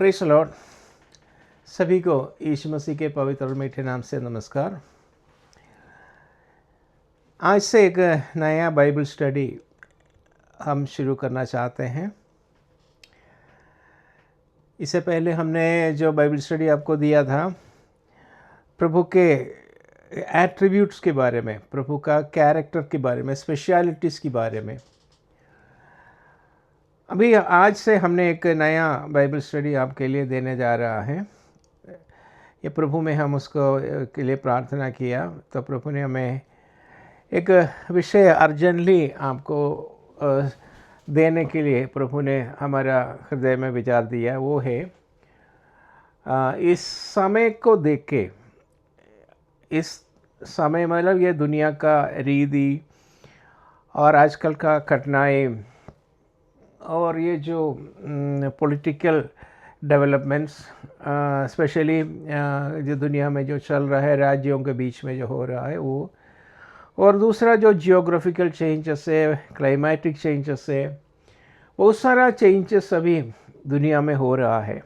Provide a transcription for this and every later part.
Praise the Lord. सभी को यीशु मसीह के पवित्र और मीठे नाम से नमस्कार। आज से एक नया बाइबल स्टडी हम शुरू करना चाहते हैं। इससे पहले हमने जो बाइबल स्टडी आपको दिया था प्रभु के एट्रीब्यूट्स के बारे में, प्रभु का कैरेक्टर के बारे में, स्पेशलिटीज़ के बारे में। अभी आज से हमने एक नया बाइबल स्टडी आपके लिए देने जा रहा है। ये प्रभु में हम उसको के लिए प्रार्थना किया तो प्रभु ने हमें एक विषय अर्जेंटली आपको देने के लिए प्रभु ने हमारा हृदय में विचार दिया। वो है इस समय को देख के, इस समय मतलब ये दुनिया का रीति और आजकल का कठिनाई और ये जो पॉलिटिकल डेवलपमेंट्स स्पेशली जो दुनिया में जो चल रहा है, राज्यों के बीच में जो हो रहा है वो, और दूसरा जो जियोग्राफिकल चेंजेस है, क्लाइमेटिक चेंजेस है, बहुत सारा चेंजेस अभी दुनिया में हो रहा है।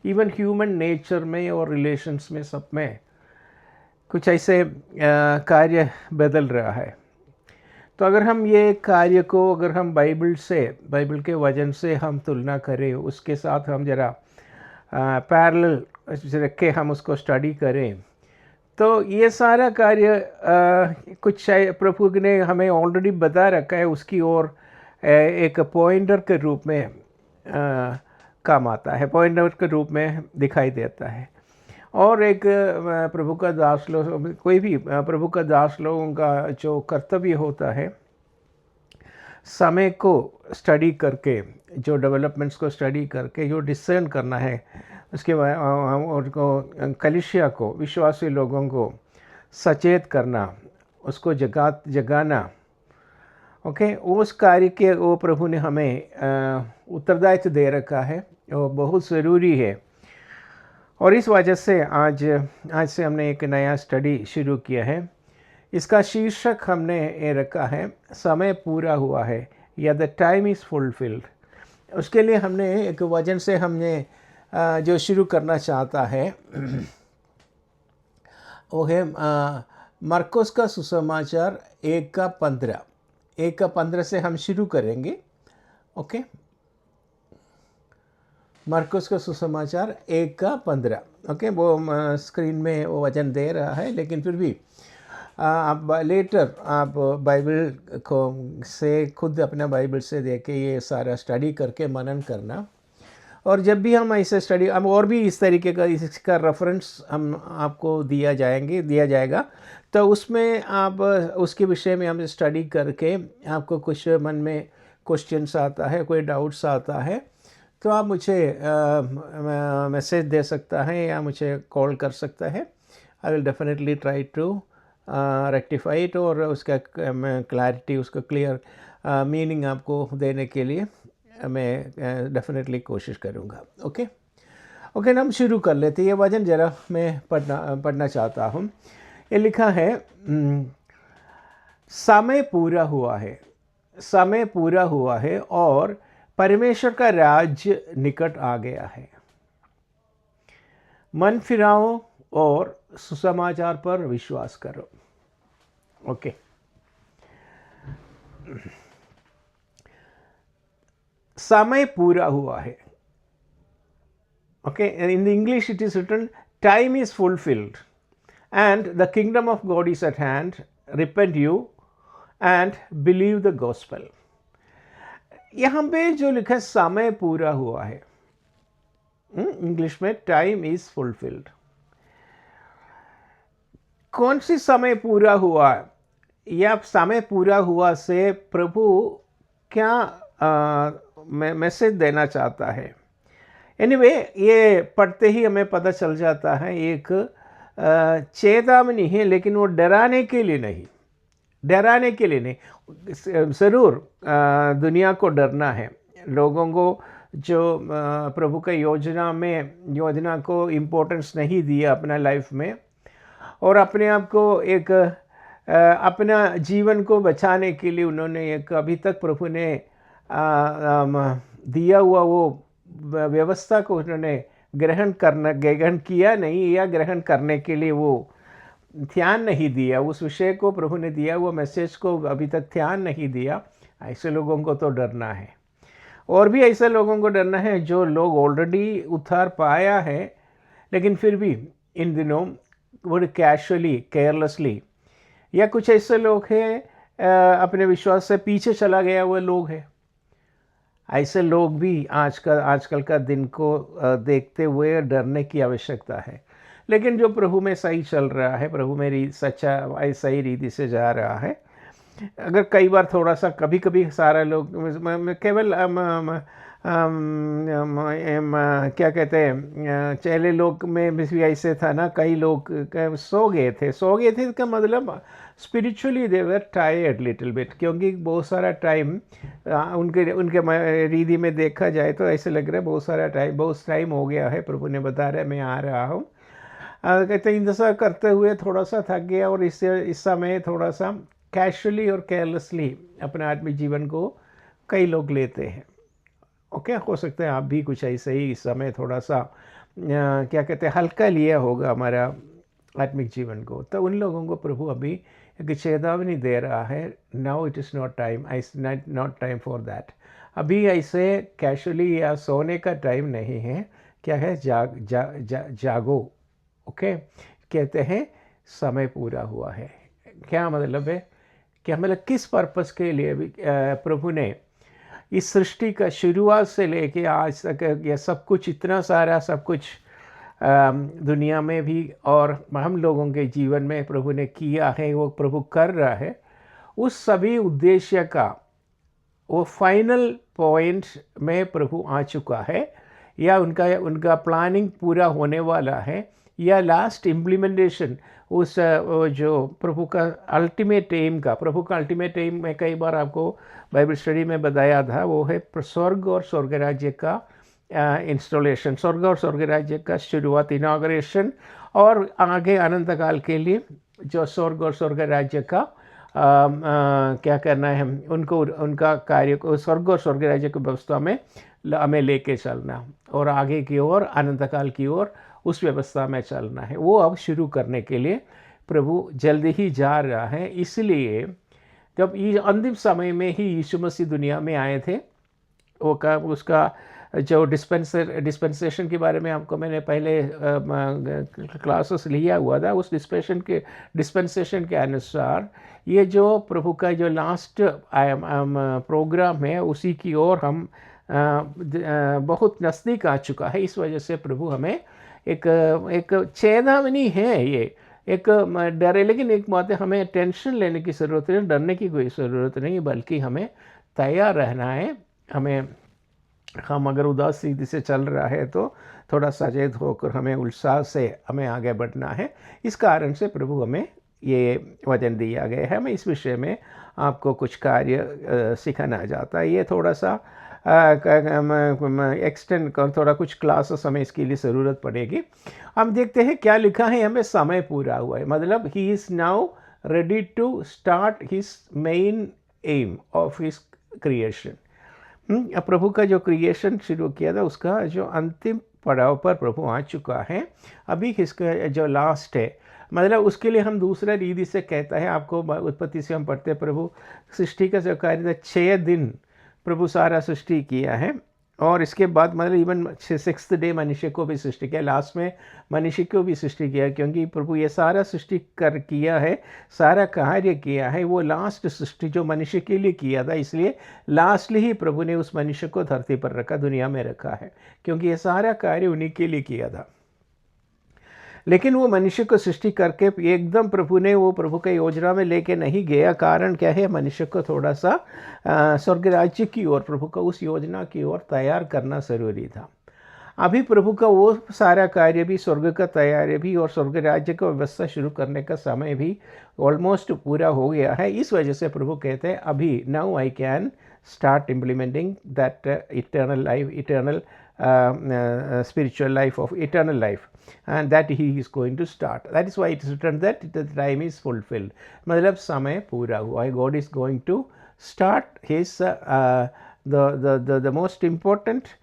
इवन ह्यूमन नेचर में और रिलेशंस में, सब में कुछ ऐसे कार्य बदल रहा है। तो अगर हम ये कार्य को अगर हम बाइबल के वचन से हम तुलना करें, उसके साथ हम ज़रा पैरेलल रख के हम उसको स्टडी करें, तो ये सारा कार्य कुछ प्रभु ने हमें ऑलरेडी बता रखा है, उसकी ओर एक पॉइंटर के रूप में काम आता है, पॉइंटर के रूप में दिखाई देता है। और एक प्रभु का दास लोग, कोई भी प्रभु का दास लोगों का जो कर्तव्य होता है, समय को स्टडी करके, जो डेवलपमेंट्स को स्टडी करके जो डिसिजन करना है, उसके बाद उनको कलीसिया को, विश्वासी लोगों को सचेत करना, उसको जगाना। ओके, उस कार्य के वो प्रभु ने हमें उत्तरदायित्व दे रखा है, वो बहुत ज़रूरी है। और इस वजह से आज से हमने एक नया स्टडी शुरू किया है। इसका शीर्षक हमने ये रखा है, समय पूरा हुआ है, या द टाइम इज़ फुलफिल्ड। उसके लिए हमने एक वचन से हमने जो शुरू करना चाहता है वो है मरकुस का सुसमाचार 1:15 से हम शुरू करेंगे। ओके, मरकुस का सुसमाचार 1:15। ओके, वो स्क्रीन में वो वचन दे रहा है, लेकिन फिर भी आप लेटर आप बाइबल को से खुद अपना बाइबल से देख के ये सारा स्टडी करके मनन करना। और जब भी हम ऐसे स्टडी, हम और भी इस तरीके का इसका रेफरेंस हम आपको दिया जाएगा, तो उसमें आप उसके विषय में हम स्टडी करके आपको कुछ मन में क्वेश्चंस आता है, कोई डाउट्स आता है, तो आप मुझे मैसेज दे सकता है या मुझे कॉल कर सकता है। I will definitely try to rectify it, और उसका क्लैरिटी, उसका क्लियर मीनिंग आपको देने के लिए मैं डेफिनेटली कोशिश करूँगा। ओके, हम शुरू कर लेते हैं। ये वचन ज़रा मैं पढ़ना चाहता हूँ। ये लिखा है, समय पूरा हुआ है, समय पूरा हुआ है और परमेश्वर का राज्य निकट आ गया है। मन फिराओ और सुसमाचार पर विश्वास करो। ओके, समय पूरा हुआ है। Okay, in the English it is written, time is fulfilled and the kingdom of God is at hand, repent you and believe the gospel. यहाँ पे जो लिखा है समय पूरा हुआ है, इंग्लिश में टाइम इज फुलफिल्ड। कौन सी समय पूरा हुआ, या समय पूरा हुआ से प्रभु क्या मैसेज देना चाहता है? एनीवे, ये पढ़ते ही हमें पता चल जाता है, एक चेतावनी है, लेकिन वो डराने के लिए नहीं, ज़रूर दुनिया को डरना है, लोगों को जो प्रभु के योजना को इम्पोर्टेंस नहीं दिया अपना लाइफ में, और अपने आप को एक अपना जीवन को बचाने के लिए उन्होंने एक अभी तक प्रभु ने दिया हुआ वो व्यवस्था को उन्होंने ग्रहण किया नहीं, या ग्रहण करने के लिए वो ध्यान नहीं दिया, उस विषय को प्रभु ने दिया, वो मैसेज को अभी तक ध्यान नहीं दिया, ऐसे लोगों को तो डरना है। और भी ऐसे लोगों को डरना है जो लोग ऑलरेडी उद्धार पाया है, लेकिन फिर भी इन दिनों वो कैजुअली, केयरलेसली, या कुछ ऐसे लोग हैं अपने विश्वास से पीछे चला गया हुए लोग हैं। ऐसे लोग भी आजकल का दिन को देखते हुए डरने की आवश्यकता है। लेकिन जो प्रभु में सही चल रहा है, प्रभु में सच्चा सही रीति से जा रहा है, अगर कई बार थोड़ा सा कभी कभी सारा लोग केवल क्या कहते हैं, चेले लोग में भी ऐसे था ना, कई लोग सो गए थे इसका मतलब spiritually they were tired little bit, क्योंकि बहुत सारा टाइम उनके रीति में देखा जाए तो ऐसे लग रहा है बहुत टाइम हो गया है, प्रभु ने बता रहा है मैं आ रहा हूँ। कहते हैं ऐसा करते हुए थोड़ा सा थक गया, और इस समय थोड़ा सा कैजुअली और केयरलेसली अपने आत्मिक जीवन को कई लोग लेते हैं। ओके, हो सकता है आप भी कुछ ऐसे ही इस समय थोड़ा सा क्या कहते हैं हल्का लिया होगा हमारा आत्मिक जीवन को। तो उन लोगों को प्रभु अभी एक चेतावनी दे रहा है, now it is not time for that. अभी ऐसे कैजुअली या सोने का टाइम नहीं है। क्या है, जागो। ओके, कहते हैं समय पूरा हुआ है। क्या मतलब है, क्या मतलब किस पर्पस के लिए भी प्रभु ने इस सृष्टि का शुरुआत से लेके आज तक यह सब कुछ, इतना सारा सब कुछ दुनिया में भी और हम लोगों के जीवन में प्रभु ने किया है, वो प्रभु कर रहा है, उस सभी उद्देश्य का वो फाइनल पॉइंट में प्रभु आ चुका है, या उनका प्लानिंग पूरा होने वाला है, या लास्ट इम्प्लीमेंटेशन उस जो प्रभु का अल्टीमेट एम मैं कई बार आपको बाइबल स्टडी में बताया था, वो है स्वर्ग और स्वर्ग राज्य का इंस्टॉलेशन, स्वर्ग और स्वर्ग राज्य का शुरुआत, इनाग्रेशन, और आगे अनंत काल के लिए जो स्वर्ग और स्वर्ग राज्य का क्या करना है उनको, उनका कार्य को स्वर्ग और स्वर्ग राज्य की व्यवस्था में हमें लेके चलना, और आगे की ओर अनंत काल की ओर उस व्यवस्था में चलना है। वो अब शुरू करने के लिए प्रभु जल्दी ही जा रहा है। इसलिए जब ये अंतिम समय में ही यीशु मसीह दुनिया में आए थे, वो का उसका जो डिस्पेंसेशन के बारे में आपको मैंने पहले क्लासेस लिया हुआ था, उस डिस्पेंसेशन के अनुसार ये जो प्रभु का जो लास्ट प्रोग्राम है, उसी की ओर हम बहुत नज़दीक आ चुका है। इस वजह से प्रभु हमें एक चेतावनी है, ये एक डर है, लेकिन एक बात है, हमें टेंशन लेने की ज़रूरत नहीं, डरने की कोई ज़रूरत नहीं, बल्कि हमें तैयार रहना है। हम अगर उदास स्थिति से चल रहा है तो थोड़ा सचेत होकर हमें उत्साह से हमें आगे बढ़ना है। इस कारण से प्रभु हमें ये वचन दिया गया है। मैं इस विषय में आपको कुछ कार्य सिखाना चाहता है। ये थोड़ा सा एक्सटेंड कर, थोड़ा कुछ क्लासेस हमें इसके लिए ज़रूरत पड़ेगी। हम देखते हैं क्या लिखा है, हमें समय पूरा हुआ है, मतलब he is now ready to start his main aim of his creation. प्रभु का जो क्रिएशन शुरू किया था उसका जो अंतिम पड़ाव पर प्रभु आ चुका है। अभी इसका जो लास्ट है, मतलब उसके लिए हम दूसरा रीति से कहता है, आपको उत्पत्ति से हम पढ़ते हैं, प्रभु सृष्टि का जो कार्य था 6 दिन प्रभु सारा सृष्टि किया है, और इसके बाद मतलब इवन 6th डे मनुष्य को भी सृष्टि किया, लास्ट में मनुष्य को भी सृष्टि किया, क्योंकि प्रभु ये सारा सृष्टि किया है, सारा कार्य किया है, वो लास्ट सृष्टि जो मनुष्य के लिए किया था, इसलिए लास्टली ही प्रभु ने उस मनुष्य को धरती पर रखा, दुनिया में रखा है, क्योंकि ये सारा कार्य उन्हीं के लिए किया था। लेकिन वो मनुष्य को सृष्टि करके एकदम प्रभु ने वो प्रभु के योजना में लेके नहीं गया। कारण क्या है, मनुष्य को थोड़ा सा स्वर्ग राज्य की ओर, प्रभु का उस योजना की ओर तैयार करना ज़रूरी था। अभी प्रभु का वो सारा कार्य भी, स्वर्ग का तैयारी भी और स्वर्ग राज्य का व्यवस्था शुरू करने का समय भी ऑलमोस्ट पूरा हो गया है। इस वजह से प्रभु कहते हैं अभी now I can start implementing that eternal life, eternal spiritual life of eternal life, and that he is going to start. That is why it is written that the time is fulfilled. मतलब समय पूरा हुआ है. God is going to start his the most important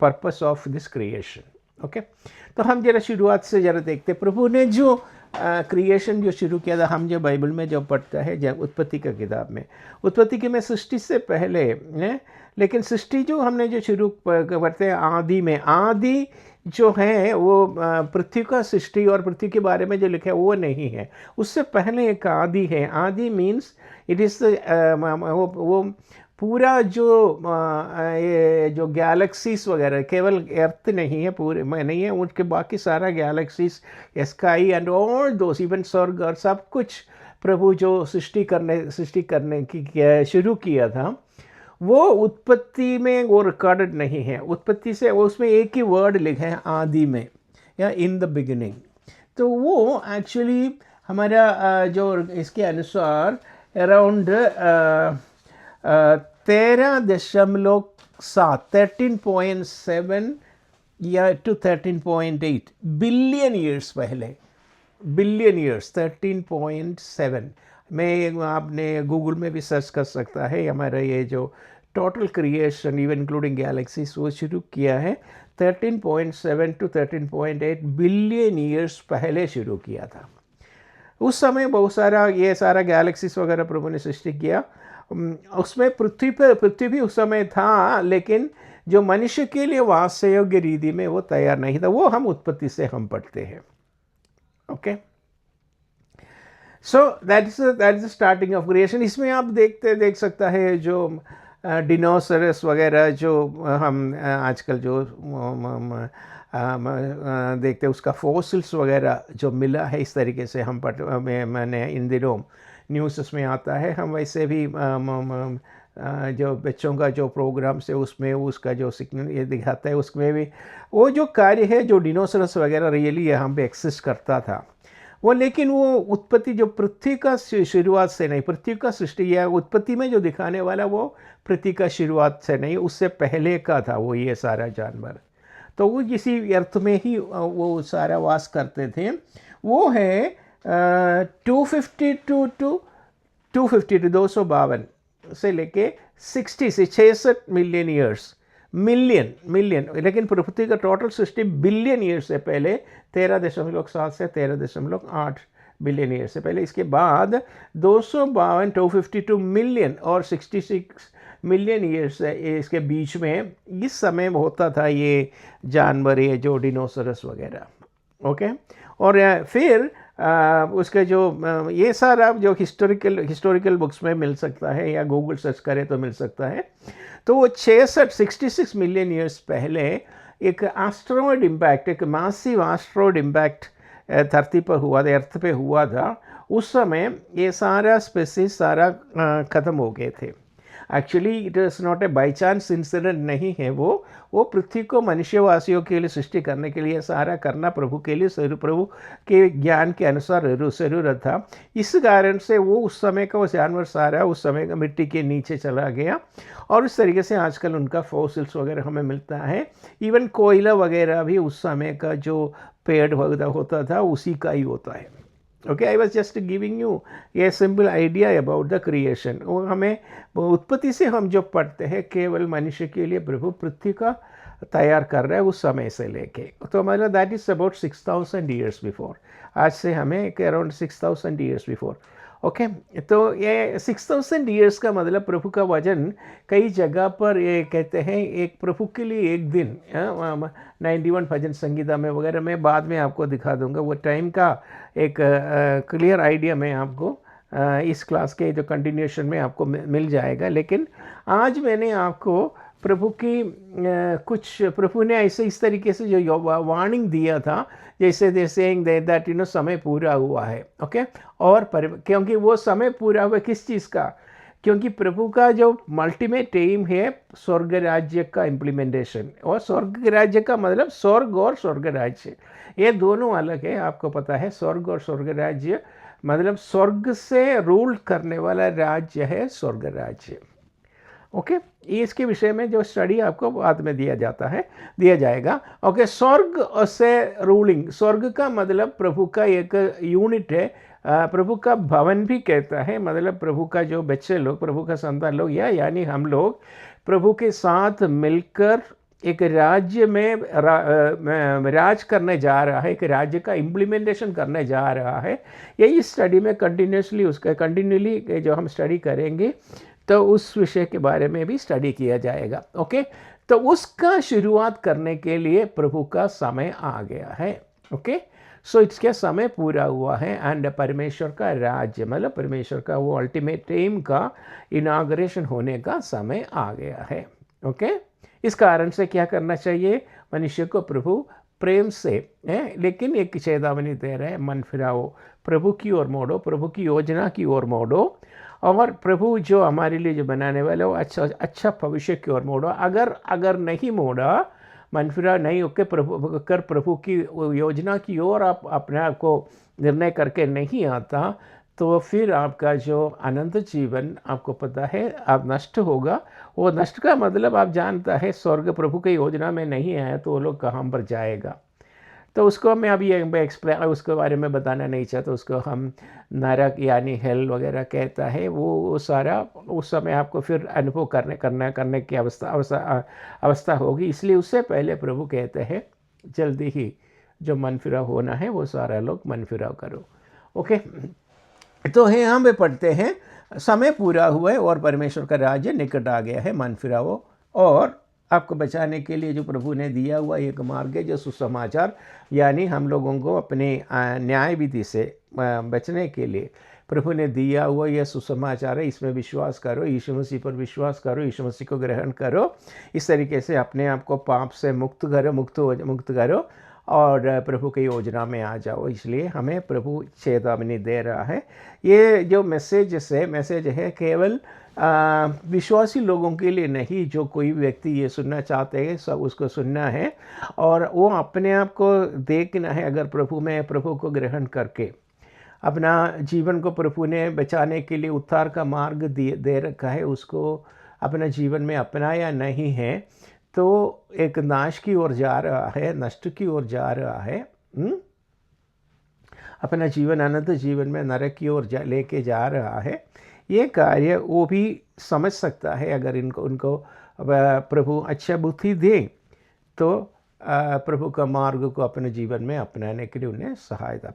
purpose of this creation. Okay, तो हम जरा शुरुआत से ज़रा देखते हैं। प्रभु ने जो क्रिएशन जो शुरू किया था, हम जो बाइबल में जो पढ़ता है, जब उत्पत्ति का किताब में, उत्पत्ति के में सृष्टि से पहले है, लेकिन सृष्टि जो हमने जो शुरू करते हैं आदि में, आदि जो है वो पृथ्वी का सृष्टि और पृथ्वी के बारे में जो लिखा है वो नहीं है, उससे पहले एक आदि है। आदि मीन्स इट इज़ वो पूरा जो ये जो गैलेक्सीज वगैरह, केवल अर्थ नहीं है, पूरे में नहीं है, उनके बाकी सारा galaxies, sky and all those, even स्वर्ग और सब कुछ प्रभु जो सृष्टि करने की शुरू किया था, वो उत्पत्ति में वो रिकॉर्डेड नहीं है। उत्पत्ति से वो उसमें एक ही वर्ड लिखा है आदि में, या इन द बिगिनिंग। तो वो एक्चुअली हमारा जो इसके अनुसार अराउंड 13.7 या टू 13.8 बिलियन ईयर्स पहले, बिलियन ईयर्स 13.7 में आपने गूगल में भी सर्च कर सकता है। हमारा ये जो total creation even including galaxies वो शुरू किया है 13.7 टू 13.8 बिलियन ईयर्स पहले शुरू किया था। उस समय बहुत सारा ये सारा गैलेक्सीज वगैरह प्रभु ने सृष्टि किया। उसमें पृथ्वी भी उस समय था, लेकिन जो मनुष्य के लिए वास योग्य रीति में वो तैयार नहीं था। वो हम उत्पत्ति से हम पढ़ते हैं। Okay, so that is the starting of creation. इसमें आप देख सकता है जो डिनोसरस वगैरह जो हम आजकल जो देखते हैं, उसका फॉसिल्स वगैरह जो मिला है, इस तरीके से हम मैंने इन दिनों न्यूज़ में आता है। हम वैसे भी जो बच्चों का जो प्रोग्राम से उसमें उसका जो सिग्नल ये दिखाता है, उसमें भी वो जो कार्य है जो डिनोसरस वगैरह रियली यहाँ पे एक्सिस्ट करता था वो, लेकिन वो उत्पत्ति जो पृथ्वी का शुरुआत से नहीं, पृथ्वी का सृष्टि या उत्पत्ति में जो दिखाने वाला वो पृथ्वी का शुरुआत से नहीं, उससे पहले का था वो ये सारा जानवर। तो वो किसी अर्थ में ही वो सारा वास करते थे। वो है 252 से लेके 60 से 66 मिलियन ईयर्स, मिलियन, लेकिन पृथ्वी का टोटल सृष्टि बिलियन ईयर से पहले 13.7 से 13.8 बिलियन ईयर से पहले। इसके बाद 252 मिलियन और 66 मिलियन ईयर्स इसके बीच में इस समय होता था ये जानवर, ये जो डिनोसरस वगैरह। ओके, और फिर उसके जो ये सारा जो हिस्टोरिकल बुक्स में मिल सकता है या गूगल सर्च करें तो मिल सकता है। तो वो 66 मिलियन ईयर्स पहले एक एस्ट्रॉइड इम्पैक्ट, एक मासिव एस्ट्रॉइड इम्पैक्ट धरती पर हुआ था, अर्थ पे हुआ था। उस समय ये सारा स्पेसीज सारा ख़त्म हो गए थे। Actually it is not a by chance incident नहीं है, वो पृथ्वी को मनुष्यवासियों के लिए सृष्टि करने के लिए सारा करना प्रभु के लिए, प्रभु के ज्ञान के अनुसार ज़रूरत था। इस कारण से वो उस समय का वो जानवर सारा उस समय का मिट्टी के नीचे चला गया, और इस तरीके से आजकल उनका फॉसिल्स वगैरह हमें मिलता है। इवन कोयला वगैरह भी उस समय का जो पेड़ वगैरह होता था उसी का ही होता है। Okay, I was just giving you ये simple idea about the creation. वो हमें उत्पत्ति से हम जो पढ़ते हैं केवल मनुष्य के लिए प्रभु पृथ्वी का तैयार कर रहा है उस समय से लेके। तो हमारा that is about 6000 years before. आज से हमें अराउंड 6000 ईयर्स बिफोर। ओके, तो ये 6000 ईयर्स का मतलब प्रभु का वजन कई जगह पर ये कहते हैं एक प्रभु के लिए एक दिन, 91 भजन संगीता में वगैरह मैं बाद में आपको दिखा दूंगा। वो टाइम का एक क्लियर आइडिया मैं आपको इस क्लास के जो कंटिन्यूएशन में आपको मिल जाएगा। लेकिन आज मैंने आपको प्रभु की कुछ प्रभु ने ऐसे इस तरीके से जो वार्निंग दिया था, जैसे दे सेइंग दैट समय पूरा हुआ है। ओके, और क्योंकि वो समय पूरा हुआ किस चीज़ का, क्योंकि प्रभु का जो अल्टीमेट एम है स्वर्ग राज्य का इम्प्लीमेंटेशन। और स्वर्ग राज्य का मतलब स्वर्ग और स्वर्ग राज्य ये दोनों अलग है, आपको पता है। स्वर्ग और स्वर्ग राज्य मतलब स्वर्ग से रूल करने वाला राज्य है स्वर्ग राज्य। ओके, इसके विषय में जो स्टडी आपको बाद में दिया जाएगा। ओके, स्वर्ग से रूलिंग, स्वर्ग का मतलब प्रभु का एक यूनिट है, प्रभु का भवन भी कहता है। मतलब प्रभु का जो बच्चे लोग, प्रभु का संतान लोग, या यानी हम लोग प्रभु के साथ मिलकर एक राज्य में राज करने जा रहा है, एक राज्य का इम्प्लीमेंटेशन करने जा रहा है। यही स्टडी में कंटिन्यूसली उसका कंटिन्यूली जो हम स्टडी करेंगे तो उस विषय के बारे में भी स्टडी किया जाएगा। ओके, तो उसका शुरुआत करने के लिए प्रभु का समय आ गया है। ओके, सो इसका समय पूरा हुआ है एंड परमेश्वर का राज्य मतलब परमेश्वर का वो अल्टीमेट एम का इनाग्रेशन होने का समय आ गया है। ओके, इस कारण से क्या करना चाहिए, मनुष्य को प्रभु प्रेम से लेकिन एक चेतावनी दे रहे हैं, मन फिराओ, प्रभु की ओर मोड़ो, प्रभु की योजना की ओर मोड़ो, और प्रभु जो हमारे लिए जो बनाने वाला वो अच्छा भविष्य की ओर मोड़ो। अगर नहीं मोड़ा, मन फिरा नहीं होकर प्रभु की योजना की ओर आप अपने आप को निर्णय करके नहीं आता, तो फिर आपका जो अनंत जीवन आपको पता है आप नष्ट होगा। वो नष्ट का मतलब आप जानता है, स्वर्ग प्रभु की योजना में नहीं आया तो वो लोग कहाँ पर जाएगा। तो उसको मैं अभी एक्सप्लेन उसके बारे में बताना नहीं चाहता। उसको हम नरक यानी हेल वगैरह कहता है, वो सारा उस समय आपको फिर अनुभव करने की अवस्था होगी। इसलिए उससे पहले प्रभु कहते हैं जल्दी ही जो मन फिराव होना है वो सारा लोग मन फिराव करो। ओके, तो यहाँ पे पढ़ते हैं समय पूरा हुआ है और परमेश्वर का राज्य निकट आ गया है, मन फिराओ। और आपको बचाने के लिए जो प्रभु ने दिया हुआ एक मार्ग है, जो सुसमाचार, यानी हम लोगों को अपने न्याय विधि से बचने के लिए प्रभु ने दिया हुआ यह सुसमाचार है। इसमें विश्वास करो, यीशु मसीह पर विश्वास करो, यीशु मसीह को ग्रहण करो, इस तरीके से अपने आप को पाप से मुक्त करो और प्रभु की योजना में आ जाओ। इसलिए हमें प्रभु चेतावनी दे रहा है। ये जो मैसेज है केवल विश्वासी लोगों के लिए नहीं, जो कोई व्यक्ति ये सुनना चाहते हैं सब उसको सुनना है और वो अपने आप को देखना है। अगर प्रभु को ग्रहण करके अपना जीवन को प्रभु ने बचाने के लिए उद्धार का मार्ग दे रखा है, उसको अपना जीवन में अपनाया नहीं है तो एक नाश की ओर जा रहा है, नष्ट की ओर जा रहा है। अपना जीवन अनंत जीवन में नरक की ओर लेके जा रहा है। ये कार्य वो भी समझ सकता है अगर उनको प्रभु अच्छा बुद्धि दे तो प्रभु का मार्ग को अपने जीवन में अपनाने के लिए उन्हें सहायता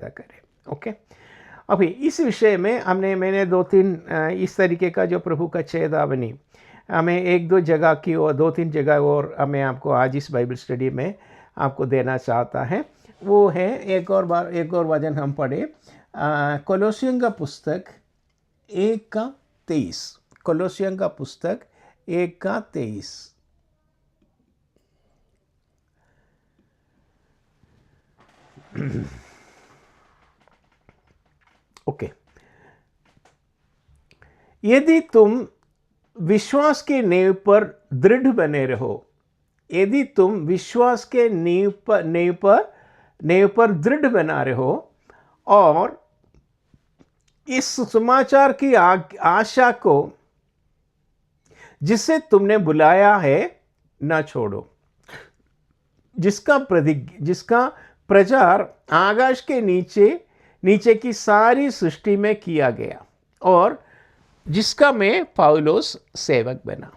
करे। ओके, अभी इस विषय में मैंने 2-3 इस तरीके का जो प्रभु का चेतावनी हमें 1-2 जगह की और 2-3 जगह और मैं आपको आज इस बाइबल स्टडी में आपको देना चाहता है। वो है एक और वचन हम पढ़े कोलोसियों का पुस्तक 1:23। कोलोसियों का पुस्तक 1:23। ओके, यदि तुम विश्वास के नींव पर दृढ़ बने रहो, यदि तुम विश्वास के नींव पर दृढ़ बना रहो और इस समाचार की आशा को जिसे तुमने बुलाया है ना छोड़ो, जिसका प्रचार आकाश के नीचे की सारी सृष्टि में किया गया और जिसका मैं पौलुस सेवक बना।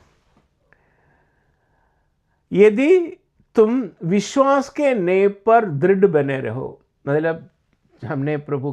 यदि तुम विश्वास के नींव पर दृढ़ बने रहो, मतलब हमने प्रभु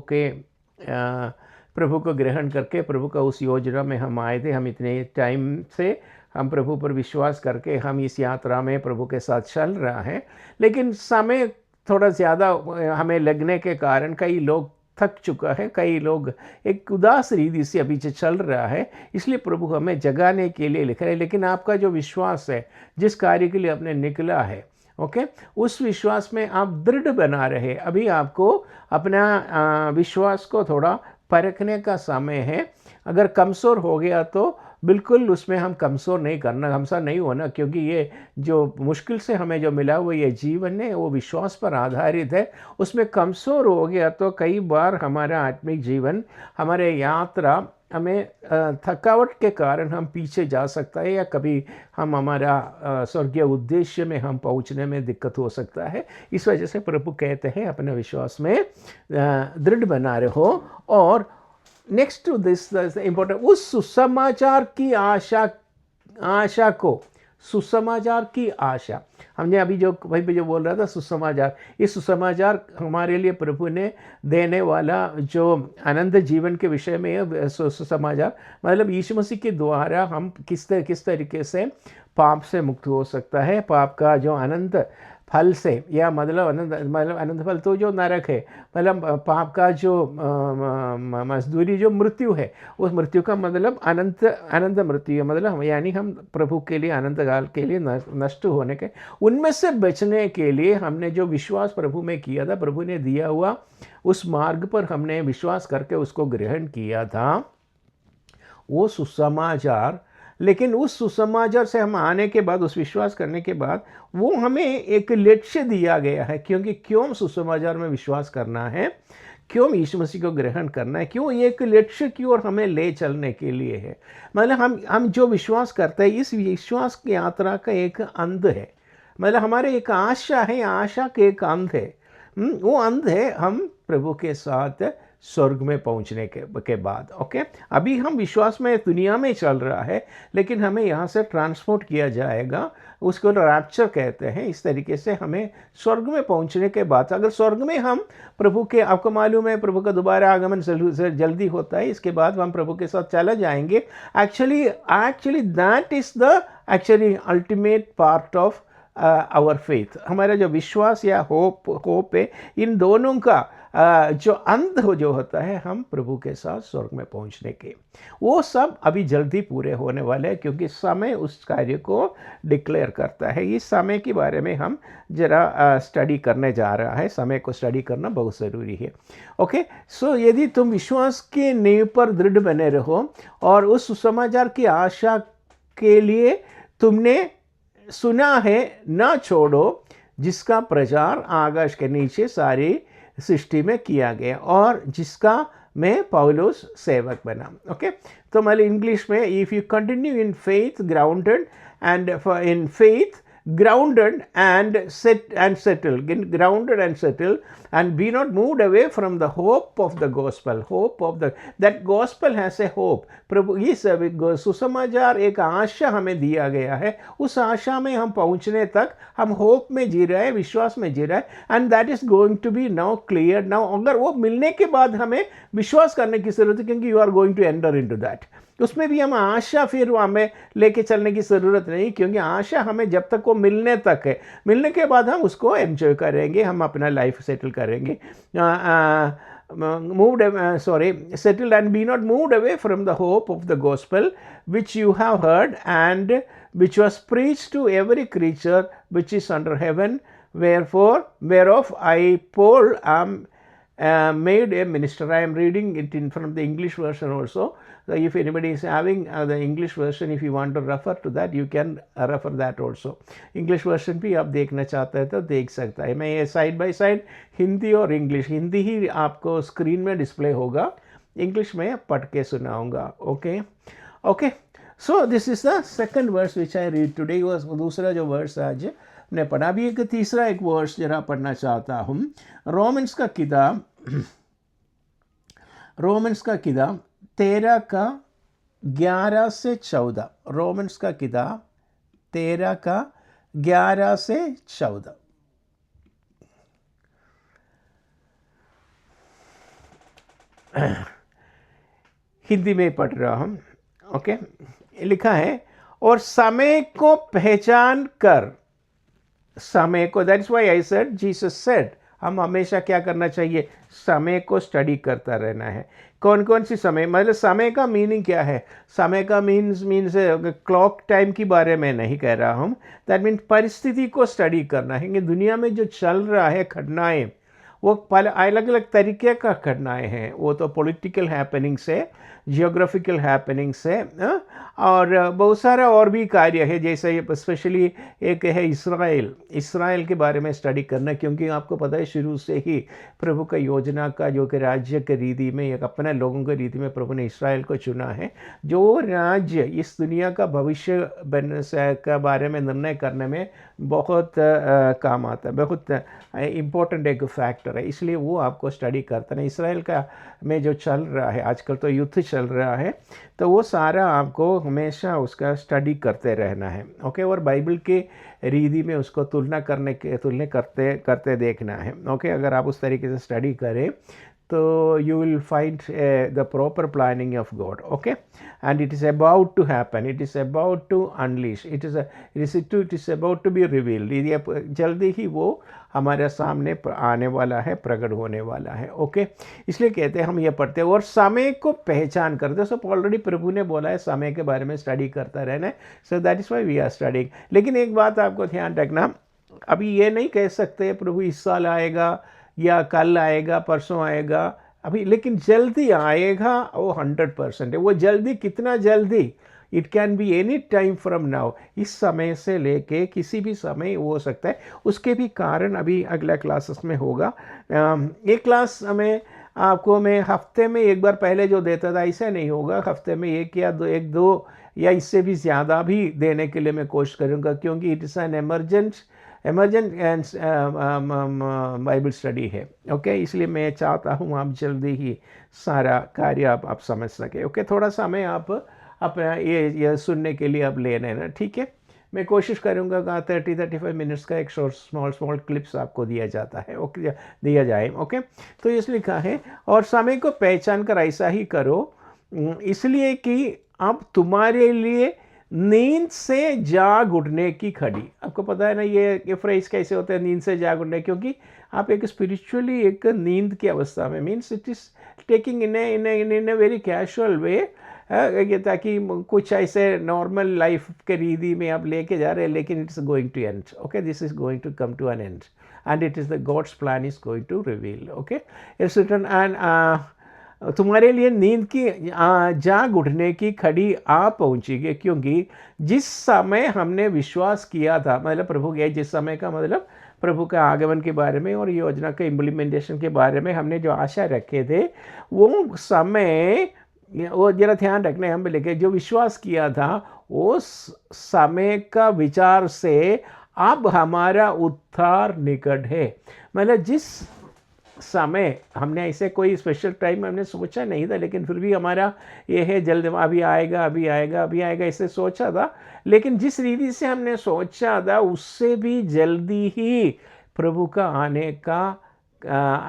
को ग्रहण करके प्रभु का उस योजना में हम आए थे, हम इतने टाइम से हम प्रभु पर विश्वास करके हम इस यात्रा में प्रभु के साथ चल रहा है, लेकिन समय थोड़ा ज़्यादा हमें लगने के कारण कई लोग थक चुका है, कई लोग एक उदास रीति से अभी चल रहा है। इसलिए प्रभु हमें जगाने के लिए लिख रहे हैं। लेकिन आपका जो विश्वास है, जिस कार्य के लिए आपने निकला है, ओके, उस विश्वास में आप दृढ़ बना रहे। अभी आपको अपना विश्वास को थोड़ा परखने का समय है। अगर कमज़ोर हो गया तो बिल्कुल उसमें हम कमज़ोर नहीं होना, क्योंकि ये जो मुश्किल से हमें जो मिला हुआ ये जीवन है वो विश्वास पर आधारित है। उसमें कमज़ोर हो गया तो कई बार हमारा आत्मिक जीवन, हमारे यात्रा हमें थकावट के कारण हम पीछे जा सकता है या कभी हम हमारा स्वर्गीय उद्देश्य में हम पहुंचने में दिक्कत हो सकता है। इस वजह से प्रभु कहते हैं अपने विश्वास में दृढ़ बना रहो और नेक्स्ट टू दिस इम्पोर्टेंट, उस सुसमाचार की आशा को सुसमाचार की आशा। हमने अभी जो वहीं पे जो बोल रहा था सुसमाचार, ये सुसमाचार हमारे लिए प्रभु ने देने वाला जो अनंत जीवन के विषय में है। सुसमाचार मतलब यीशु मसीह के द्वारा हम किस तरीके से पाप से मुक्त हो सकता है, पाप का जो अनंत फल से, या मतलब अनंत फल तो जो नरक है, मतलब पाप का जो मजदूरी जो मृत्यु है, उस मृत्यु का मतलब अनंत मृत्यु है, मतलब यानी हम प्रभु के लिए अनंत काल के लिए नष्ट होने के, उनमें से बचने के लिए हमने जो विश्वास प्रभु में किया था, प्रभु ने दिया हुआ उस मार्ग पर हमने विश्वास करके उसको ग्रहण किया था, वो सुसमाचार। लेकिन उस सुसमाचार से हम आने के बाद, उस विश्वास करने के बाद, वो हमें एक लक्ष्य दिया गया है, क्योंकि क्यों सुसमाचार में विश्वास करना है, क्यों यीशु मसीह को ग्रहण करना है, क्यों एक लक्ष्य की ओर हमें ले चलने के लिए है। मतलब हम जो विश्वास करते हैं, इस विश्वास की यात्रा का एक अंत है, मतलब हमारे एक आशा है, आशा के एक अंत है। वो अंत है हम प्रभु के साथ स्वर्ग में पहुंचने के बाद। ओके, अभी हम विश्वास में दुनिया में चल रहा है, लेकिन हमें यहाँ से ट्रांसपोर्ट किया जाएगा, उसको रैप्चर कहते हैं। इस तरीके से हमें स्वर्ग में पहुंचने के बाद, अगर स्वर्ग में हम प्रभु के, आपको मालूम है प्रभु का दोबारा आगमन जल्दी होता है, इसके बाद हम प्रभु के साथ चला जाएंगे। Actually that is the ultimate part of our faith. हमारा जो विश्वास या होप है, इन दोनों का जो अंत जो होता है, हम प्रभु के साथ स्वर्ग में पहुंचने के, वो सब अभी जल्दी पूरे होने वाले हैं, क्योंकि समय उस कार्य को डिक्लेयर करता है। इस समय के बारे में हम जरा स्टडी करने जा रहा है। समय को स्टडी करना बहुत ज़रूरी है। ओके, सो यदि तुम विश्वास के नींव पर दृढ़ बने रहो और उस सुसमाचार की आशा के लिए तुमने सुना है ना छोड़ो, जिसका प्रचार आकाश के नीचे सारी सृष्टि में किया गया और जिसका मैं पौलुस सेवक बना। ओके, तो मतलब इंग्लिश में, if you continue in faith grounded and in faith grounded and settled, grounded and settled, and be not moved away from the hope of the gospel. That gospel has a hope. प्रभु इस सुसमाचार एक आशा हमें दिया गया है, उस आशा में हम पहुंचने तक हम होप में जी रहे हैं, विश्वास में जी रहे हैं, and that is going to be now clear now. अगर वो मिलने के बाद हमें विश्वास करने की जरूरत है, क्योंकि you are going to enter into that. उसमें भी हम आशा फिर हमें लेके चलने की ज़रूरत नहीं, क्योंकि आशा हमें जब तक वो मिलने तक है, मिलने के बाद हम उसको एंजॉय करेंगे, हम अपना लाइफ सेटल करेंगे। settled and be not moved away from the hope of the gospel which you have heard and which was preached to every creature which is under heaven, whereof I Paul am made a minister. I am reading it from the English version also. So if anybody is having the English version, if you want to refer to that, you can refer that also. English version भी आप देखना चाहते हैं तो देख सकता है। मैं ये साइड बाय साइड हिंदी और इंग्लिश, हिंदी ही आपको स्क्रीन में डिस्प्ले होगा, इंग्लिश में पढ़ के सुनाऊंगा। Okay, so this is the second verse which I read today. दूसरा जो वर्स आज ने पढ़ा, भी एक तीसरा एक वर्स जरा पढ़ना चाहता हूँ। रोमन्स का किताब 13 का 11 से 14। रोमन्स का किताब 13 का 11 से 14। हिंदी में पढ़ रहा हूँ। ओके, लिखा है, और समय को पहचान कर, समय को, that's why I said, Jesus said, हम हमेशा क्या करना चाहिए, समय को स्टडी करता रहना है। कौन कौन सी समय, मतलब समय का मीनिंग क्या है, समय का मीन्स क्लॉक टाइम के बारे में नहीं कह रहा हूँ। दैट मीन्स परिस्थिति को स्टडी करना है कि दुनिया में जो चल रहा है घटनाएं, वो अलग अलग तरीके का घटनाएं हैं। वो तो पॉलिटिकल हैपनिंग से, जियोग्राफिकल हैपनिंग से, और बहुत सारा और भी कार्य है, जैसे स्पेशली एक है इसराइल के बारे में स्टडी करना, क्योंकि आपको पता है शुरू से ही प्रभु का योजना का जो कि राज्य के रीति में, एक अपने लोगों के रीति में प्रभु ने इसराइल को चुना है, जो राज्य इस दुनिया का भविष्य का बारे में निर्णय करने में बहुत काम आता है, बहुत इम्पोर्टेंट एक फैक्टर कर रहा है, इसलिए वो आपको स्टडी करता है। इसराइल का में जो चल रहा है आजकल, तो युद्ध चल रहा है, तो वो सारा आपको हमेशा उसका स्टडी करते रहना है। ओके, और बाइबल के रीति में उसको तुलना करते करते देखना है। ओके, अगर आप उस तरीके से स्टडी करें तो you will find the proper planning of God. Okay, and it is about to happen, it is about to unleash, it is about to be revealed. ये जल्दी ही वो हमारे सामने आने वाला है, प्रकट होने वाला है। ओके, इसलिए कहते हैं हम ये पढ़ते हैं और समय को पहचान करते हैं। सब ऑलरेडी प्रभु ने बोला है समय के बारे में स्टडी करता रहना है, so that is why we are studying. लेकिन एक बात आपको ध्यान रखना, अभी ये नहीं कह सकते प्रभु इस साल आएगा या कल आएगा, परसों आएगा, अभी, लेकिन जल्दी आएगा, वो 100% है। वो जल्दी कितना जल्दी, it can be any time from now, इस समय से लेके किसी भी समय वो हो सकता है। उसके भी कारण अभी अगला क्लासेस में होगा। एक क्लास में आपको मैं हफ्ते में एक बार पहले जो देता था, ऐसा नहीं होगा। हफ्ते में एक या दो या इससे भी ज़्यादा भी देने के लिए मैं कोशिश करूँगा, क्योंकि it is an emergent Bible study है। ओके, इसलिए मैं चाहता हूँ आप जल्दी ही सारा कार्य आप समझ सके। ओके, थोड़ा समय आप अपना ये सुनने के लिए आप ले लेना, ठीक है। मैं कोशिश करूँगा कि 30-35 मिनट्स का एक स्मॉल क्लिप्स आपको दिया जाता है, ओके, दिया जाए। ओके, तो इसलिए लिखा है और समय को पहचान कर ऐसा ही करो, इसलिए कि अब तुम्हारे लिए नींद से जाग उठने की घड़ी। आपको पता है ना ये फ्रेज कैसे होता है, नींद से जाग उठने, क्योंकि आप एक स्पिरिचुअली एक नींद की अवस्था में, means it is taking in a very casual way, ताकि कुछ ऐसे नॉर्मल लाइफ के रीति में आप लेके जा रहे हैं, लेकिन it's going to end. Okay, this is going to come to an end and it is the God's plan is going to reveal. Okay, it's written and तुम्हारे लिए नींद की जाग उठने की घड़ी आ पहुंचेगी, क्योंकि जिस समय हमने विश्वास किया था, मतलब प्रभु के जिस समय का मतलब प्रभु के आगमन के बारे में और योजना के इम्प्लीमेंटेशन के बारे में हमने जो आशा रखे थे, वो समय, वो जरा ध्यान रखना है, हम लेके जो विश्वास किया था उस समय का विचार से अब हमारा उद्धार निकट है। मतलब जिस समय हमने ऐसे कोई स्पेशल टाइम हमने सोचा नहीं था, लेकिन फिर भी हमारा ये है जल्द अभी आएगा अभी आएगा अभी आएगा ऐसे सोचा था, लेकिन जिस रीति से हमने सोचा था उससे भी जल्दी ही प्रभु का आने का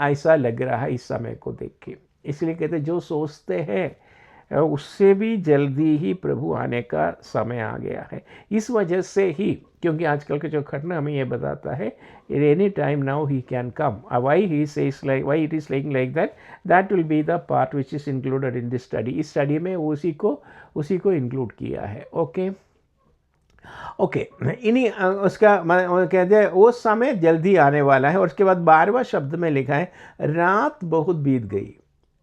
ऐसा लग रहा है इस समय को देख के। इसलिए कहते जो सोचते हैं उससे भी जल्दी ही प्रभु आने का समय आ गया है। इस वजह से ही, क्योंकि आजकल का जो घटना हमें ये बताता है, any time now he can come. Why he says like, why it is like that will be the part which is included in this study. इस स्टडी में उसी को इंक्लूड किया है। ओके ओके, इन्हीं उसका कहते हैं वो समय जल्दी आने वाला है। और उसके बाद 12वां शब्द में लिखा है रात बहुत बीत गई,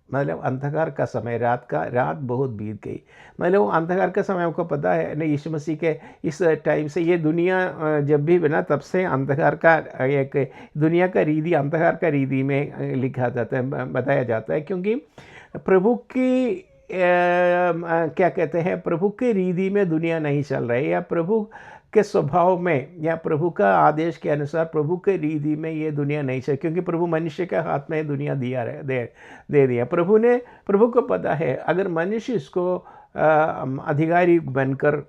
मतलब अंधकार का समय, रात बहुत बीत गई। मतलब वो अंधकार का समय आपको पता है ना, यीशु मसीह के इस टाइम से ये दुनिया जब भी बना तब से अंधकार का एक दुनिया का रीति, अंधकार का रीति में लिखा जाता है, बताया जाता है, क्योंकि प्रभु की क्या कहते हैं, प्रभु के रीति में दुनिया नहीं चल रही, या प्रभु के स्वभाव में या प्रभु का आदेश के अनुसार प्रभु के रीति में ये दुनिया नहीं चल, क्योंकि प्रभु मनुष्य के हाथ में दुनिया दे दिया। प्रभु को पता है अगर मनुष्य इसको अधिकारी बनकर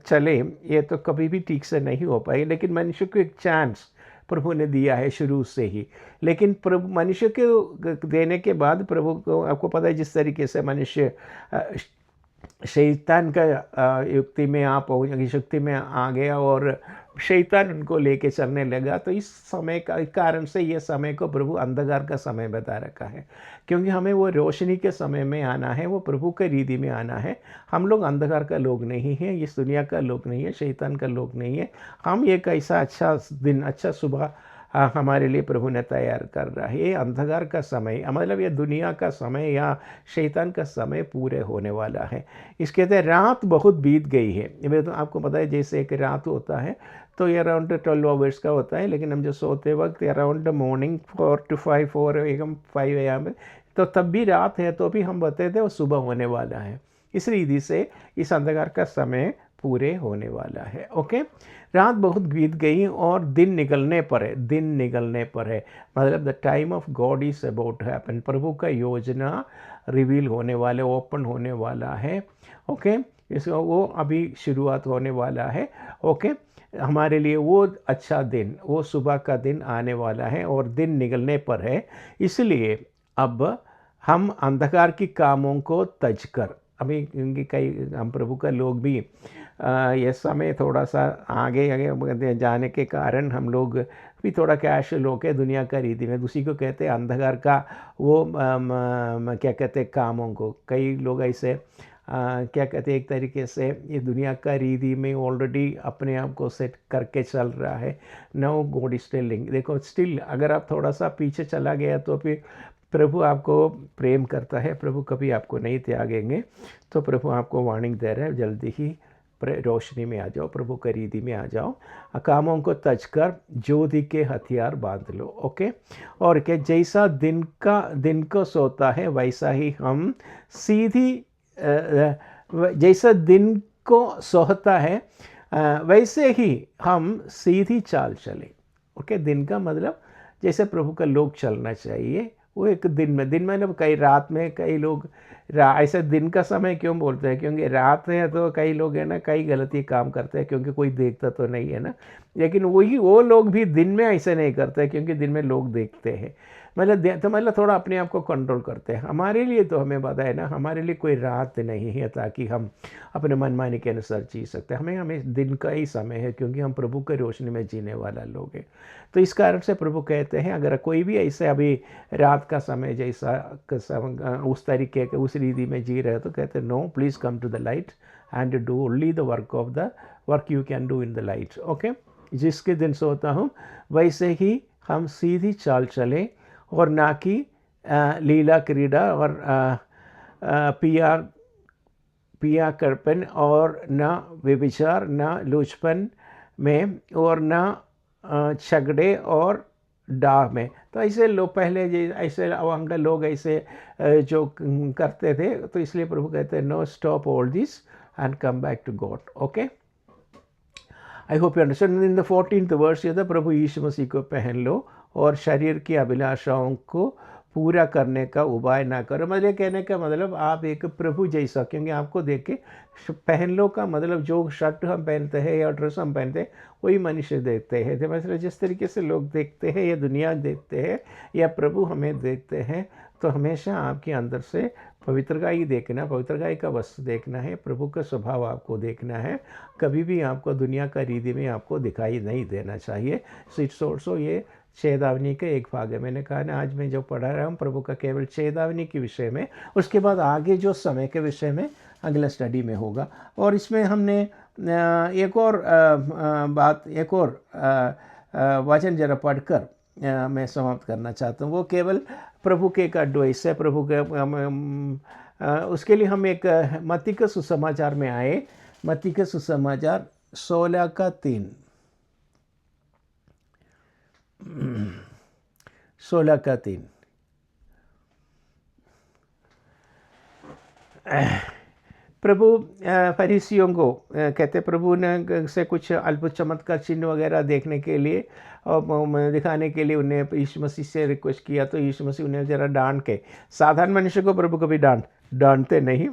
चले ये तो कभी भी ठीक से नहीं हो पाएगी, लेकिन मनुष्य को एक चांस प्रभु ने दिया है शुरू से ही। लेकिन प्रभु मनुष्य के देने के बाद प्रभु को, आपको पता है जिस तरीके से मनुष्य शैतान का युक्ति में शक्ति में आ गया और शैतान उनको लेके चलने लगा, तो इस समय का कारण से ये समय को प्रभु अंधकार का समय बता रखा है, क्योंकि हमें वो रोशनी के समय में आना है, वो प्रभु के रीति में आना है। हम लोग अंधकार का लोग नहीं हैं, इस दुनिया का लोग नहीं है, शैतान का लोग नहीं है। हम एक ऐसा अच्छा दिन, अच्छा सुबह हमारे लिए प्रभु ने तैयार कर रहा है। ये अंधकार का समय, मतलब ये दुनिया का समय या शैतान का समय पूरे होने वाला है। इसके कहते रात बहुत बीत गई है। ये तो आपको पता है जैसे एक रात होता है तो ये अराउंड 12 आवर्स का होता है, लेकिन हम जो सोते वक्त अराउंड मॉर्निंग 4 to 5 AM तो तब भी रात है, तो भी हम बताते थे वो सुबह होने वाला है। इस रीति से इस अंधकार का समय पूरे होने वाला है। ओके, रात बहुत बीत गई और दिन निकलने पर है, दिन निकलने पर है, मतलब the time of God is about to happen, प्रभु का योजना रिवील होने वाले, ओपन होने वाला है। ओके, इसको वो अभी शुरुआत होने वाला है। ओके, हमारे लिए वो अच्छा दिन, वो सुबह का दिन आने वाला है और दिन निकलने पर है। इसलिए अब हम अंधकार की कामों को तज कर, अभी क्योंकि कई हम प्रभु का लोग भी ये समय थोड़ा सा आगे आगे जाने के कारण हम लोग भी थोड़ा कैश लोग है दुनिया का रीति में, दूसरी को कहते हैं अंधकार का वो क्या कहते हैं कामों को। कई लोग ऐसे क्या कहते हैं एक तरीके से ये दुनिया का रीति में ऑलरेडी अपने आप को सेट करके चल रहा है। नो गॉड इज टेलिंग, देखो स्टिल अगर आप थोड़ा सा पीछे चला गया तो फिर प्रभु आपको प्रेम करता है, प्रभु कभी आपको नहीं त्यागेंगे। तो प्रभु आपको वार्निंग दे रहे हैं, जल्दी ही रोशनी में आ जाओ, प्रभु की रीति में आ जाओ, कामों को तज कर ज्योति के हथियार बांध लो। ओके, और क्या जैसा दिन को सोता है वैसा ही हम सीधी जैसा दिन को सोता है वैसे ही हम सीधी चाल चलें। ओके, दिन का मतलब जैसे प्रभु का लोग चलना चाहिए, वो एक दिन में मतलब कई रात में कई लोग ऐसे दिन का समय क्यों बोलते हैं, क्योंकि रात है तो कई लोग है ना कई गलती काम करते हैं क्योंकि कोई देखता तो नहीं है ना। लेकिन वो लोग भी दिन में ऐसे नहीं करते क्योंकि दिन में लोग देखते हैं, मतलब थोड़ा अपने आप को कंट्रोल करते हैं। हमारे लिए तो हमें पता है ना, हमारे लिए कोई रात नहीं है ताकि हम अपने मनमानी के अनुसार जी सकते हैं। हमें दिन का ही समय है क्योंकि हम प्रभु के रोशनी में जीने वाला लोग हैं। तो इस कारण से प्रभु कहते हैं अगर कोई भी ऐसे अभी रात का समय जैसा उस तरीके के उस रीति में जी रहे तो कहते हैं no, please come to the light and do only the work you can do in the light. Okay, जिसके दिन सोता हूँ वैसे ही हम सीधी चाल चलें और ना कि लीला क्रीड़ा और पिया करपन और ना व्यभिचार, ना लूचपन में और ना झगड़े और डाह में। तो ऐसे लोग पहले ऐसे अवंग लोग ऐसे जो करते थे, तो इसलिए प्रभु कहते हैं no, stop all this and come back to God. Okay, I hope you understand. In the 14th verse ये था प्रभु यीशु मसीह को पहन लो और शरीर की अभिलाषाओं को पूरा करने का उपाय ना करो। मतलब कहने का मतलब आप एक प्रभु जैसा, क्योंकि आपको देख के पहन लो का मतलब जो शर्ट हम पहनते हैं या ड्रेस हम पहनते हैं वही मनुष्य देखते हैं। तो मतलब जिस तरीके से लोग देखते हैं या दुनिया देखते हैं या प्रभु हमें देखते हैं, तो हमेशा आपके अंदर से पवित्रगाई देखना, पवित्रगाई का वस्त्र देखना है, प्रभु का स्वभाव आपको देखना है। कभी भी आपको दुनिया का रीति में आपको दिखाई नहीं देना चाहिए। सो ये चेतावनी का एक भाग है। मैंने कहा ना आज मैं जो पढ़ा रहा हूँ प्रभु का केवल चेतावनी के विषय में, उसके बाद आगे जो समय के विषय में अगला स्टडी में होगा। और इसमें हमने एक और बात, एक और वचन जरा पढ़कर मैं समाप्त करना चाहता हूँ। वो केवल प्रभु के एक एडवाइस है, प्रभु के उसके लिए हम एक मत्ती के सुसमाचार में आए। मत्ती के सुसमाचार 16:3 16:3 प्रभु फरीसियों को कहते प्रभु ने से कुछ अद्भुत चमत्कार चिन्ह वगैरह देखने के लिए और दिखाने के लिए उन्हें यीशु मसीह से रिक्वेस्ट किया। तो यीशु मसीह उन्हें ज़रा डांट के, साधारण मनुष्य को प्रभु कभी डांटते नहीं,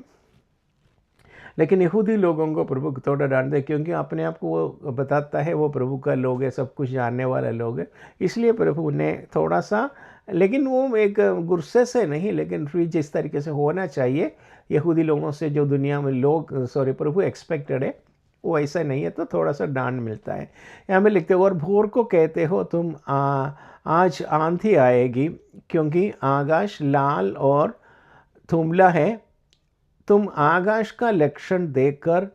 लेकिन यहूदी लोगों को प्रभु थोड़ा डांटते क्योंकि अपने आप को वो बताता है वो प्रभु का लोग है, सब कुछ जानने वाला लोग है। इसलिए प्रभु ने थोड़ा सा, लेकिन वो एक गुस्से से नहीं, लेकिन फिर जिस तरीके से होना चाहिए यहूदी लोगों से, जो दुनिया में लोग प्रभु एक्सपेक्टेड है वो ऐसा नहीं है, तो थोड़ा सा डांट मिलता है। यहाँ में लिखते हो और भोर को कहते हो तुम आज आंधी आएगी क्योंकि आकाश लाल और धुंधला है। तुम आकाश का लक्षण देखकर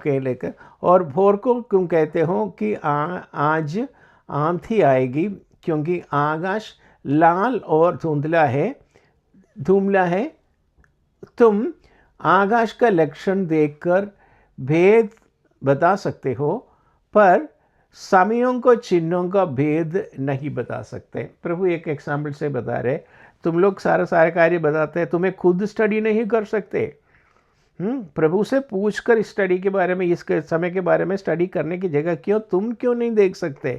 लेकर और भोर को क्यों कहते हो कि आज आंधी आएगी क्योंकि आकाश लाल और धुंधला है। तुम आकाश का लक्षण देखकर भेद बता सकते हो पर समयों को चिन्हों का भेद नहीं बता सकते। प्रभु एक एग्जाम्पल से बता रहे, तुम लोग सारे सारे कार्य बताते हैं, तुम्हें खुद स्टडी नहीं कर सकते। प्रभु से पूछकर स्टडी के बारे में, इसके समय के बारे में स्टडी करने की जगह तुम क्यों नहीं देख सकते?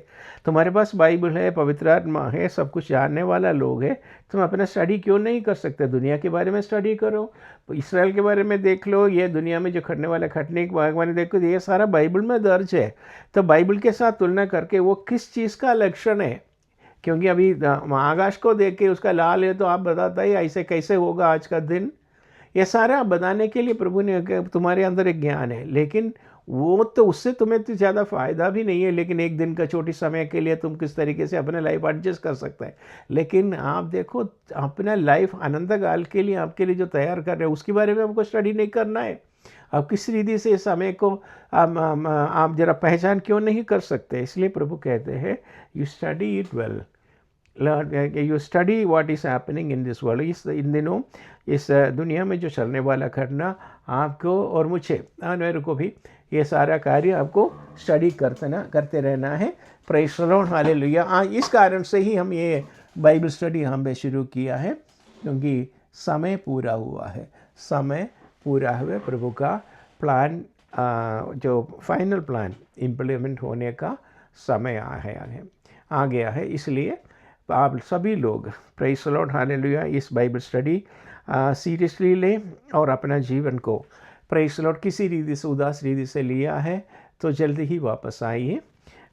तुम्हारे पास बाइबल है, पवित्र आत्मा है, सब कुछ जानने वाला लोग है, तुम अपना स्टडी क्यों नहीं कर सकते? दुनिया के बारे में स्टडी करो, इसराइल के बारे में देख लो, ये दुनिया में जो खटने वाला खटने के बारे में देखो, ये सारा बाइबल में दर्ज है। तो बाइबल के साथ तुलना करके वो किस चीज़ का लक्षण है? क्योंकि अभी आकाश को देख के उसका लाल है तो आप बताता ही ऐसे कैसे होगा आज का दिन। ये सारा बताने के लिए प्रभु ने तुम्हारे अंदर एक ज्ञान है, लेकिन वो तो उससे तुम्हें तो ज़्यादा फ़ायदा भी नहीं है। लेकिन एक दिन का छोटी समय के लिए तुम किस तरीके से अपने लाइफ एडजस्ट कर सकते हैं। लेकिन आप देखो, अपना लाइफ अनंत काल के लिए आपके लिए जो तैयार कर रहे हो उसके बारे में आपको स्टडी नहीं करना है। आप किस रीति से इस समय को आप जरा पहचान क्यों नहीं कर सकते? इसलिए प्रभु कहते हैं you study it well, you study what is happening in this world. इन दिनों इस दुनिया में जो चलने वाला घटना आपको और मुझे और मेरे को भी ये सारा कार्य आपको स्टडी करते रहना है। Praise the Lord, hallelujah. इस कारण से ही हम ये बाइबल स्टडी हमने शुरू किया है, क्योंकि समय पूरा हुआ है। समय पूरा हुए, प्रभु का प्लान जो फाइनल प्लान इम्प्लीमेंट होने का समय आ गया है। इसलिए आप सभी लोग प्रेज़ द लॉर्ड, हालेलुया, इस बाइबल स्टडी सीरियसली लें और अपना जीवन को प्रेज़ द लॉर्ड किसी रीति से उदास रीति से लिया है तो जल्दी ही वापस आइए।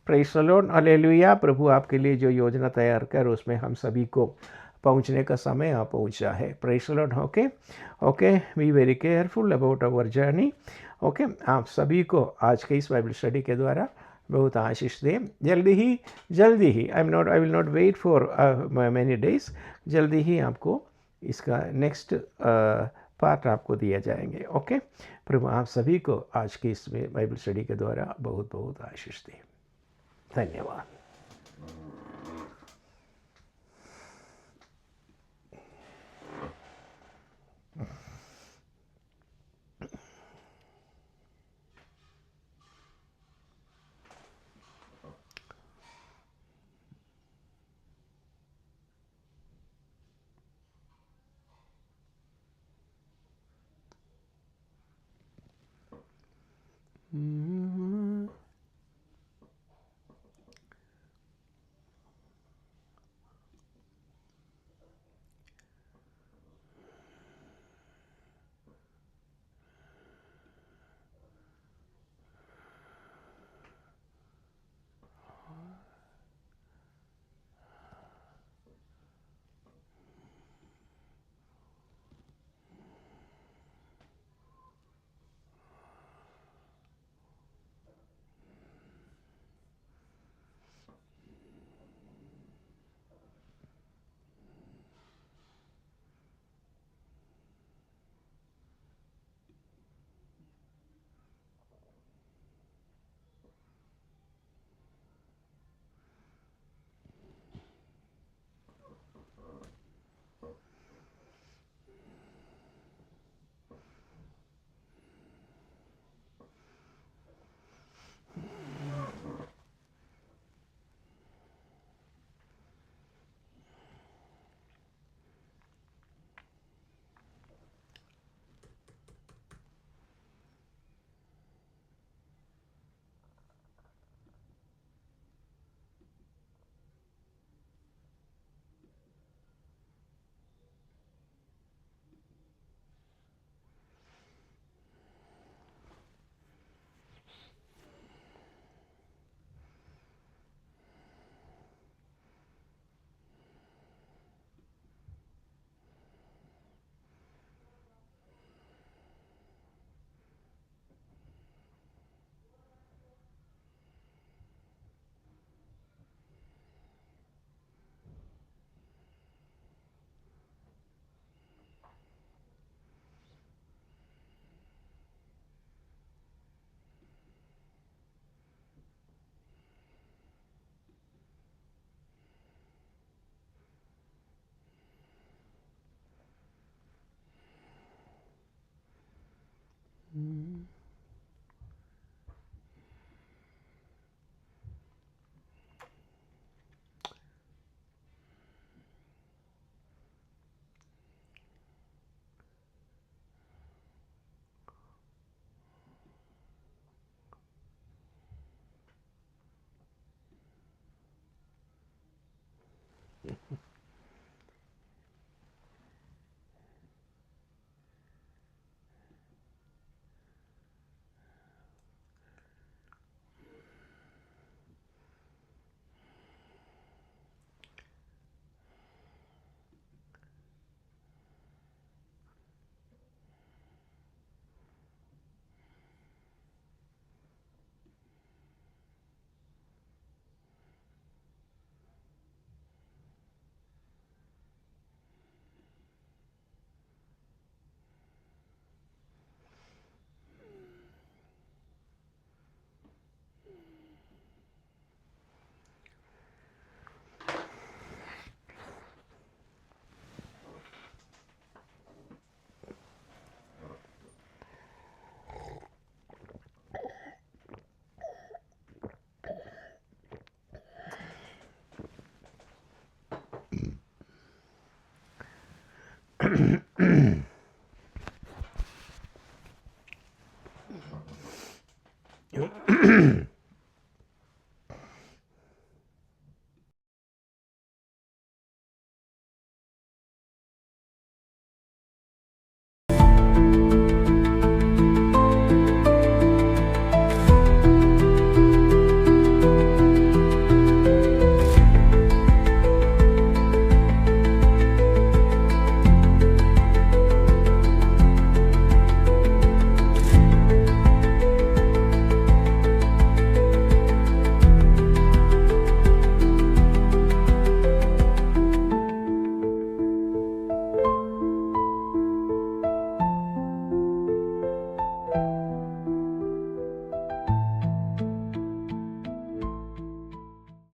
Praise the Lord, hallelujah. प्रभु आपके लिए जो योजना तैयार कर उसमें हम सभी को पहुंचने का समय आ पहुंचा है। Praise the Lord. Okay, be very careful about our journey. Okay, आप सभी को आज के इस बाइबल स्टडी के द्वारा बहुत आशीष दें। जल्दी ही I will not wait for many days, जल्दी ही आपको इसका नेक्स्ट पार्ट आपको दिया जाएंगे। ओके, प्रभु आप सभी को आज की इस बाइबल स्टडी के द्वारा बहुत बहुत आशीष दें। धन्यवाद।